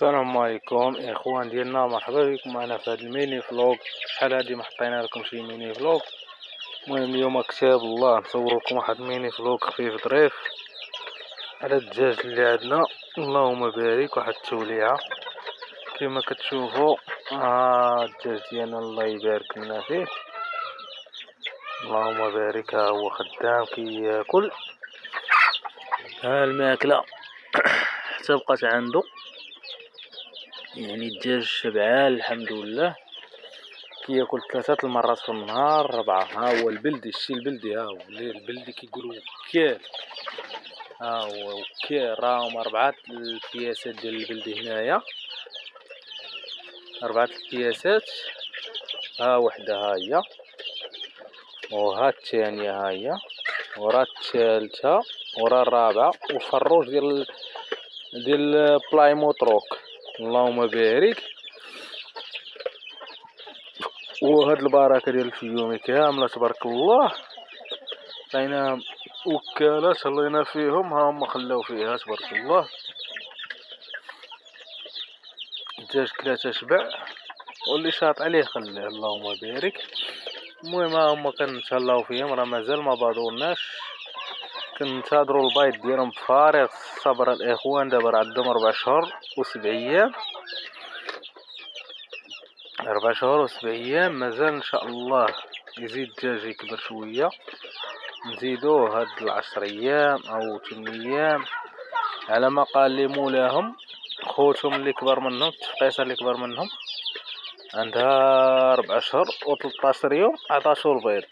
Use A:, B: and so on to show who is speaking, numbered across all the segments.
A: السلام عليكم اخوان ديالنا، مرحبا بكم معنا في هذا الميني فلوق. شحال هادي ما حطينا لكم شي ميني فلوق. المهم اليوم كتاب الله نصور لكم واحد ميني فلوق خفيف ظريف على الدجاج اللي عندنا. اللهم بارك. واحد التوليعه كما كتشوفوا. الدجاج ديالنا الله يبارك لنا فيه، اللهم بارك. ها هو خدام كياكل. ها الماكله حتى بقات عنده، يعني الدجاج شبعان الحمد لله. كياكل 3 المرات في النهار 4. ها هو البلدي، الشي البلدي، ها هو اللي البلدي كيقولوا وكال. ها هو وكال، راهم 4 البياسات ديال البلدي هنايا، 4 البياسات. ها وحده ها هي، وها الثانيه ها هي، ورا الثالثه، ورا الرابعه، وفروج ديال بلاي موتروك. اللهم بارك. وهاد البركه ديال الفيومي كامله تبارك الله، لقينا وكالات صلينا فيهم، ها هما خلاو فيها تبارك الله. الدجاج كلا تشبع، واللي شاط عليه خليه، اللهم بارك. المهم ها هما كنتهلاو فيهم، راه مازال ما باضوناش، كنتظروا البيض ديالهم بفارغ الصبر الاخوان. دابا راه عندهم 4 شهور و7 ايام، 4 شهور و7 ايام. مازال ان شاء الله يزيد الدجاج يكبر شويه، نزيدوه هاد 10 ايام او 8 ايام على ما قال لي مولاهم. خوتهم اللي كبر منهم، التفقيصه اللي كبر منهم عندها 4 شهور و13 يوم، عطاتو البيض.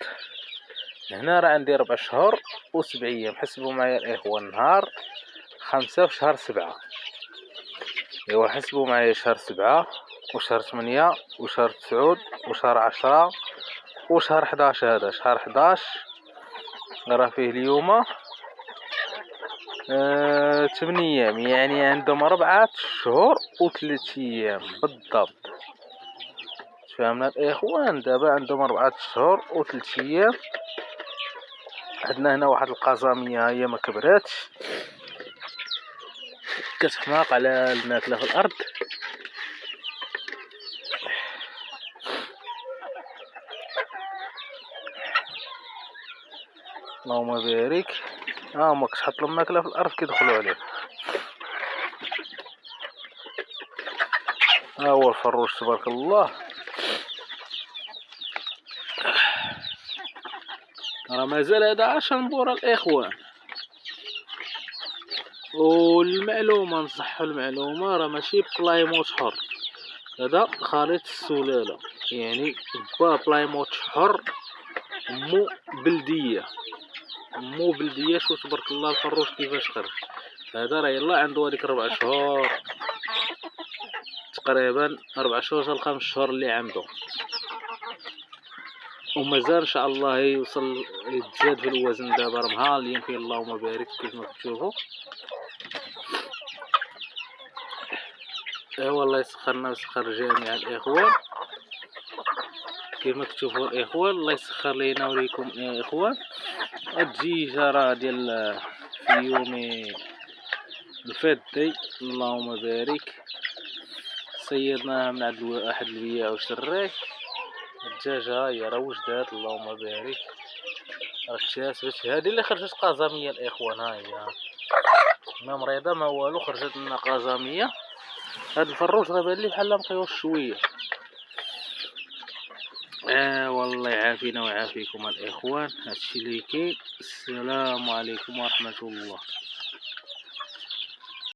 A: هنا راه عندي 4 شهور و7 ايام. حسبوا معايا الاخوان، نهار 5 في شهر 7. ايوا حسبوا معايا شهر 7 وشهر 8 وشهر 9 وشهر 10 وشهر 11. هذا شهر 11 راه فيه اليوم 8 ايام، يعني عندهم 4 شهور و3 ايام بالضبط. فهمنا الاخوان؟ دابا عندهم 4 شهور و3 ايام. عندنا هنا واحد القزاميه هي ما كبراتش، كتحماق على الماكله في الارض. اللهم بارك. ما كتحط لهم ماكله في الارض كيدخلوا عليه. ها هو الفروج تبارك الله، راه مازال هذا 10 نبوره الاخوان. والمعلومه نصحوا المعلومه، راه ماشي بلايموت حر، هذا خليط السلاله، يعني با بلايموت حر، مو بلديه، مو بلديه. شو تبارك الله الفروج كيفاش خرج. هذا راه يلا عنده هذيك 4 شهور تقريبا، 4 شهور حتى 5 شهور اللي عنده، ومازال ان شاء الله يوصل يتزاد في الوزن. دابا راه مهالين فيه، اللهم بارك كيف ما كتشوفوا. والله يسخرنا ويسخر جميع الاخوان كيف ما كتشوفوا الاخوان. الله يسخر لينا وليكم يا اخوان. الدجيجه راه ديال فيومي الفدي، اللهم بارك. صيدناها من عند واحد البياع وشريه. الدجاجه هي راه وجدات، اللهم بارك. راه اكتسبت هذه اللي خرجت قزاميه الاخوان. ها هي ما مريضه ما والو، خرجت لنا قزاميه. هاد الفروج راه بان لي بحال مقيوش شويه. والله يعافينا ويعافيكم الاخوان. هادشي اللي كاين. السلام عليكم ورحمه الله.